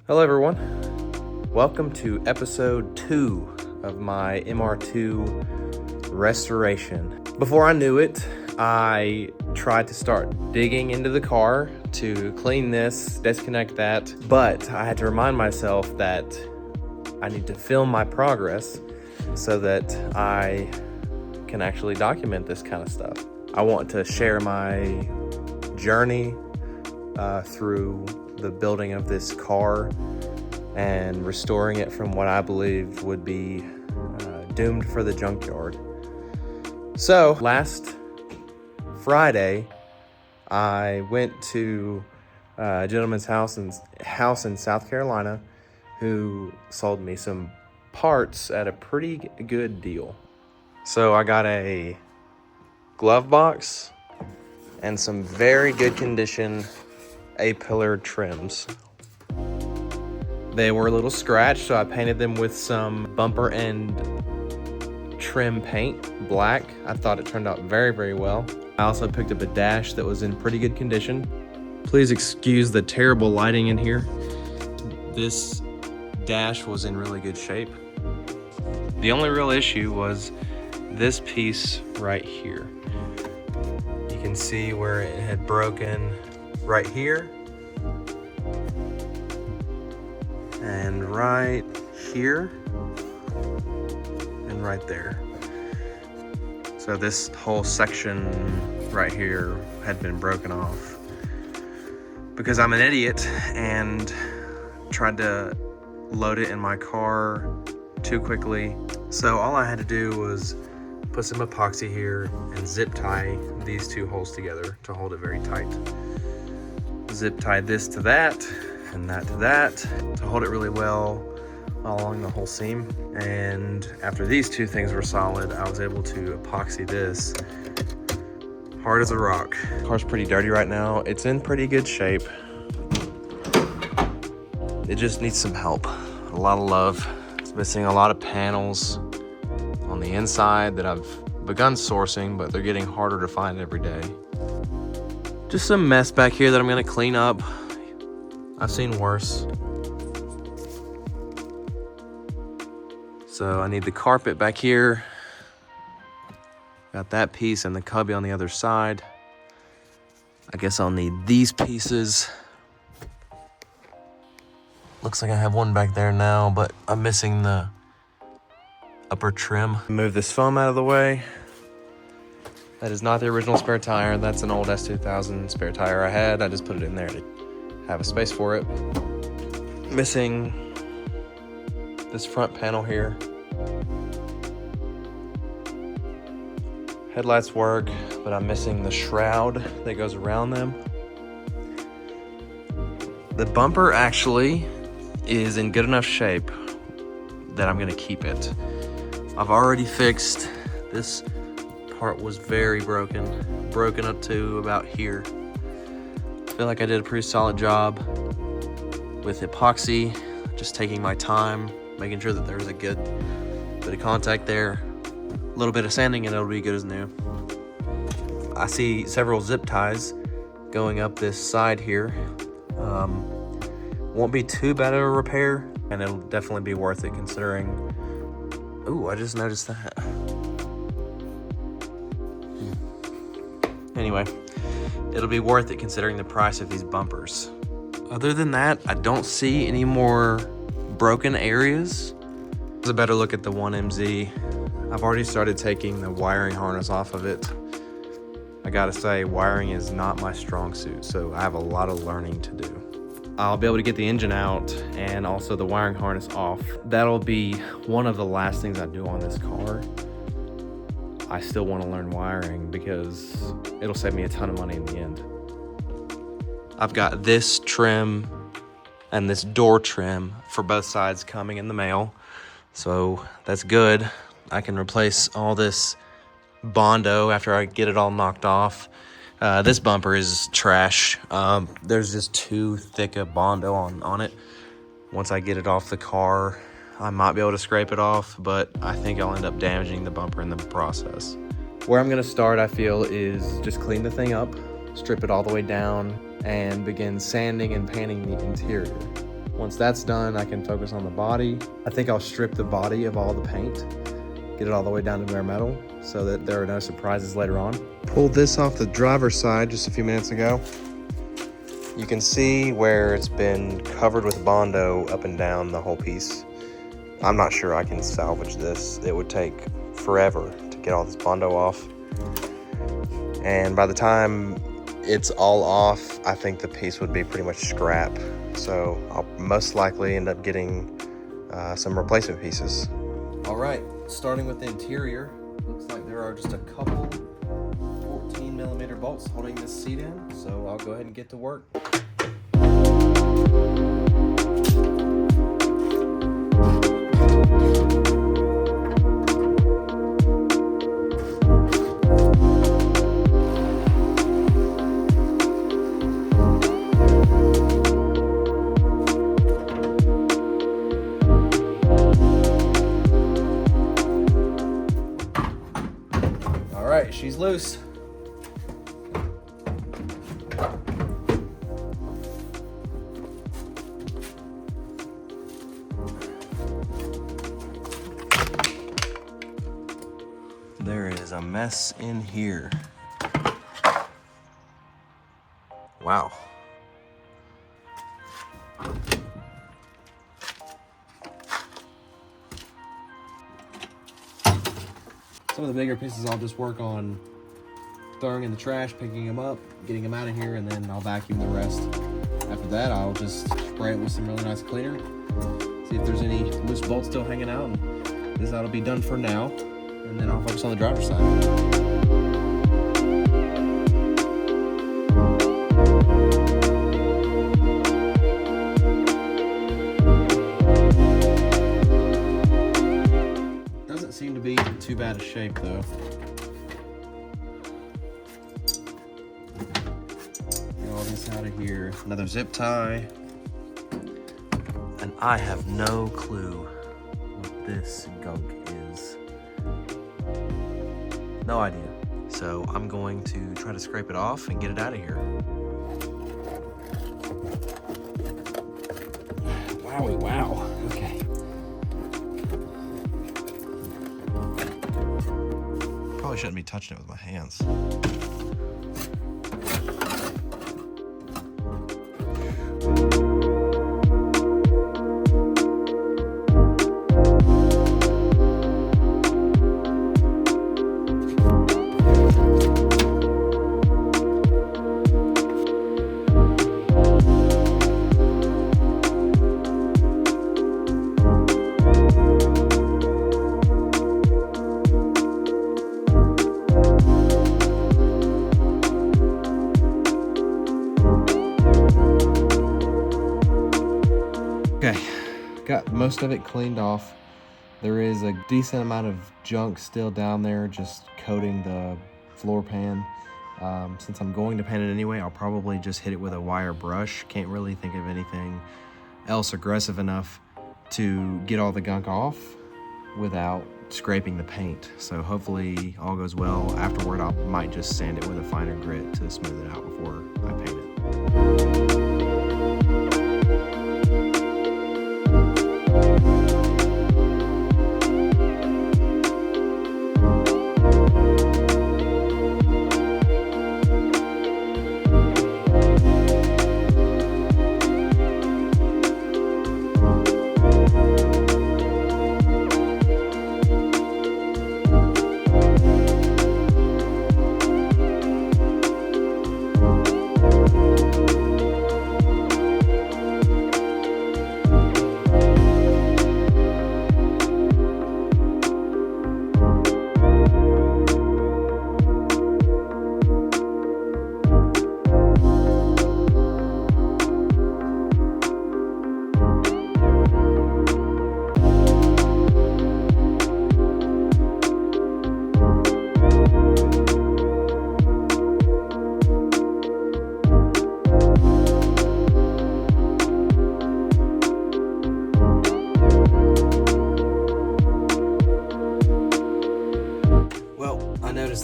Hello everyone, welcome to episode 2 of my MR2 restoration. Before I knew it, I tried to start digging into the car to clean this, disconnect that, but I had to remind myself that I need to film my progress so that I can actually document this kind of stuff. I want to share my journey through the building of this car and restoring it from what I believe would be doomed for the junkyard. So last Friday, I went to a gentleman's house in South Carolina who sold me some parts at a pretty good deal. So I got a glove box and some very good condition A-pillar trims. They were a little scratched, so I painted them with some bumper end trim paint, black. I thought it turned out very, very well. I also picked up a dash that was in pretty good condition. Please excuse the terrible lighting in here. This dash was in really good shape. The only real issue was this piece right here. You can see where it had broken right here and right here and right there. So this whole section right here had been broken off because I'm an idiot and tried to load it in my car too quickly. So all I had to do was put some epoxy here and zip tie these two holes together to hold it very tight. Zip tied this to that and that to that to hold it really well along the whole seam. And after these two things were solid, I was able to epoxy this hard as a rock. The car's pretty dirty right now. It's in pretty good shape. It just needs some help, a lot of love. It's missing a lot of panels on the inside that I've begun sourcing, but they're getting harder to find every day. Just some mess back here that I'm gonna clean up. I've seen worse. So I need the carpet back here. Got that piece and the cubby on the other side. I guess I'll need these pieces. Looks like I have one back there now, but I'm missing the upper trim. Move this foam out of the way. That is not the original spare tire. That's an old S2000 spare tire I had. I just put it in there to have a space for it. Missing this front panel here. Headlights work, but I'm missing the shroud that goes around them. The bumper actually is in good enough shape that I'm gonna keep it. I've already fixed this part. Was very broken up to about here. I feel like I did a pretty solid job with epoxy, just taking my time, making sure that there's a good bit of contact there. A little bit of sanding and it'll be good as new. I see several zip ties going up this side here. Won't be too bad of a repair, and it'll definitely be worth it considering. Ooh, I just noticed that. Anyway, it'll be worth it considering the price of these bumpers. Other than that, I don't see any more broken areas. Here's a better look at the 1MZ. I've already started taking the wiring harness off of it. I gotta say, wiring is not my strong suit, so I have a lot of learning to do. I'll be able to get the engine out and also the wiring harness off. That'll be one of the last things I do on this car. I still want to learn wiring because it'll save me a ton of money in the end. I've got this trim and this door trim for both sides coming in the mail, so that's good. I can replace all this Bondo after I get it all knocked off. This bumper is trash. There's just too thick a Bondo on it. Once I get it off the car, I might be able to scrape it off, but I think I'll end up damaging the bumper in the process. Where I'm gonna start, I feel, is just clean the thing up, strip it all the way down, and begin sanding and painting the interior. Once that's done, I can focus on the body. I think I'll strip the body of all the paint, get it all the way down to bare metal so that there are no surprises later on. Pulled this off the driver's side just a few minutes ago. You can see where it's been covered with Bondo up and down the whole piece. I'm not sure I can salvage this. It would take forever to get all this Bondo off. And by the time it's all off, I think the piece would be pretty much scrap. So I'll most likely end up getting some replacement pieces. All right, starting with the interior, looks like there are just a couple 14mm bolts holding this seat in. So I'll go ahead and get to work. She's loose. There is a mess in here. Wow. Some of the bigger pieces I'll just work on throwing in the trash, picking them up, getting them out of here, and then I'll vacuum the rest. After that, I'll just spray it with some really nice cleaner, see if there's any loose bolts still hanging out, and this that'll be done for now, and then I'll focus on the driver's side. Seem to be in too bad a shape though. Get all this out of here. Another zip tie. And I have no clue what this gunk is. No idea. So I'm going to try to scrape it off and get it out of here. Wowie, wow. Okay. Probably shouldn't be touching it with my hands. Okay, got most of it cleaned off. There is a decent amount of junk still down there, just coating the floor pan. Since I'm going to paint it anyway, I'll probably just hit it with a wire brush. Can't really think of anything else aggressive enough to get all the gunk off without scraping the paint. So hopefully all goes well. Afterward, I might just sand it with a finer grit to smooth it out before I paint it.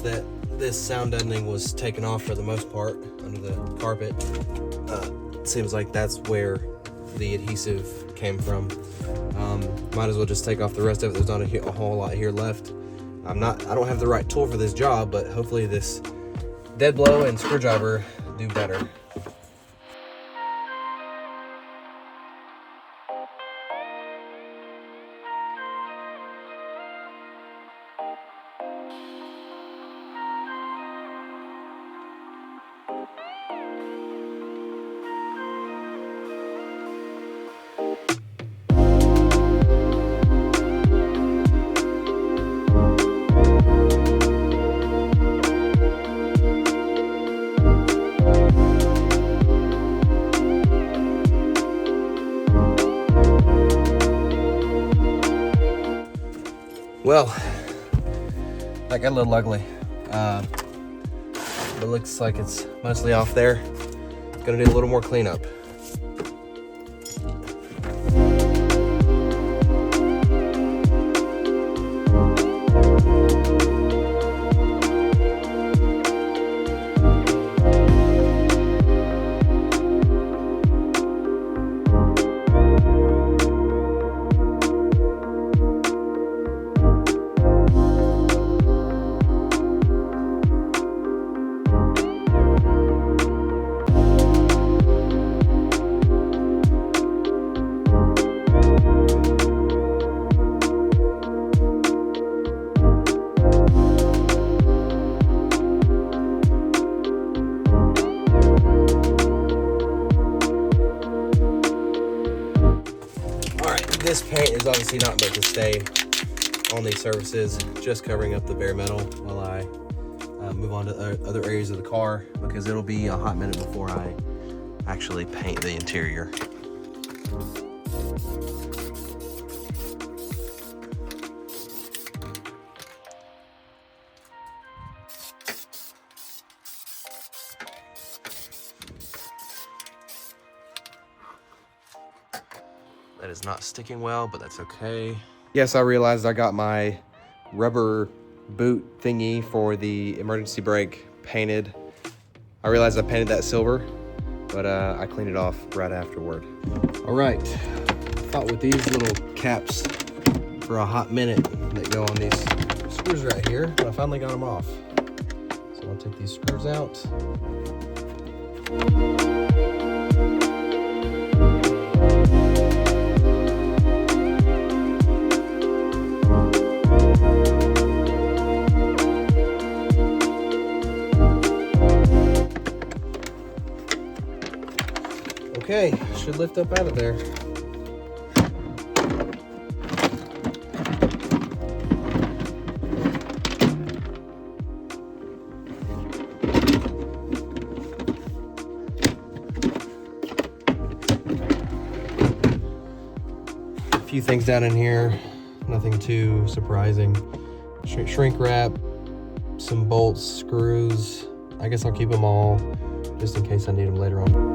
That this sound deadening was taken off for the most part under the carpet. Seems like that's where the adhesive came from. Might as well just take off the rest of it. There's not a whole lot here left. I don't have the right tool for this job, but hopefully this dead blow and screwdriver do better. Well, that got a little ugly. It looks like it's mostly off there. Gonna do a little more cleanup. This paint is obviously not meant to stay on these surfaces, just covering up the bare metal while I move on to other areas of the car, because it'll be a hot minute before I actually paint the interior. That is not sticking well, but that's okay. Yes, I realized I got my rubber boot thingy for the emergency brake painted. I realized I painted that silver, but I cleaned it off right afterward. All right, I thought with these little caps for a hot minute that go on these screws right here, but I finally got them off. So I'll take these screws out. Okay, should lift up out of there. A few things down in here, nothing too surprising. Shrink wrap, some bolts, screws. I guess I'll keep them all just in case I need them later on.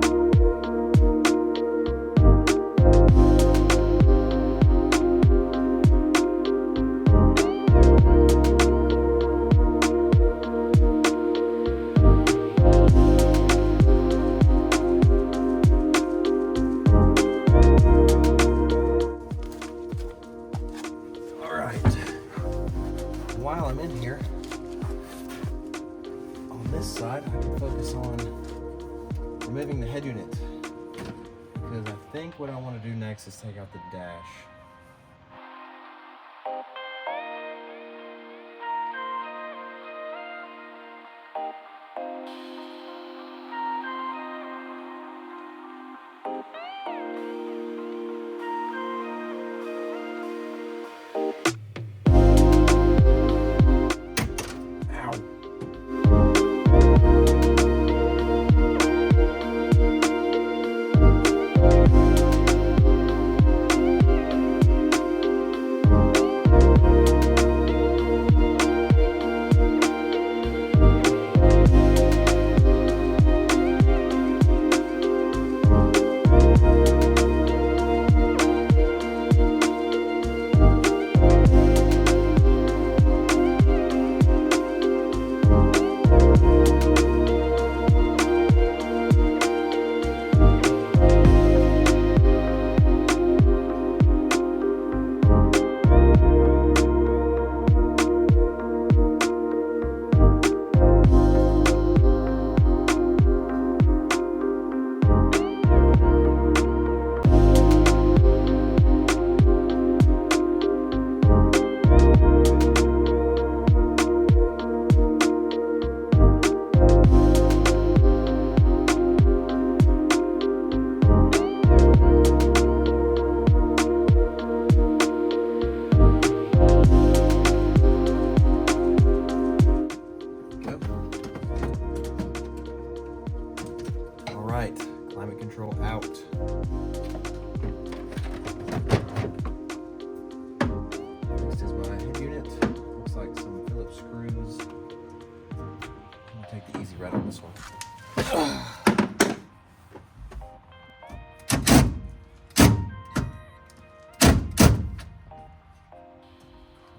While I'm in here, on this side, I can focus on removing the head unit, because I think what I want to do next is take out the dash.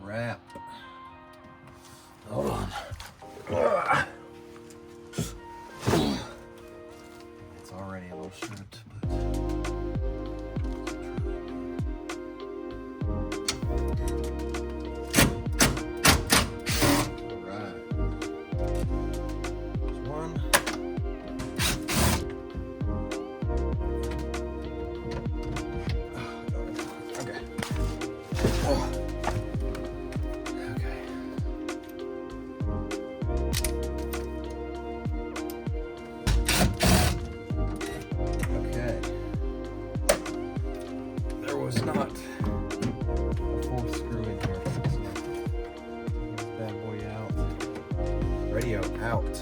wrap. Hold on. It's already a little stripped, but all right. There's one. Okay. Okay. Okay. There was not a fourth screw in here. So get this bad boy out. Radio out.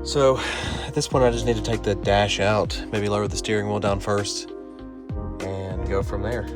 So at this point, I just need to take the dash out, maybe lower the steering wheel down first, and go from there.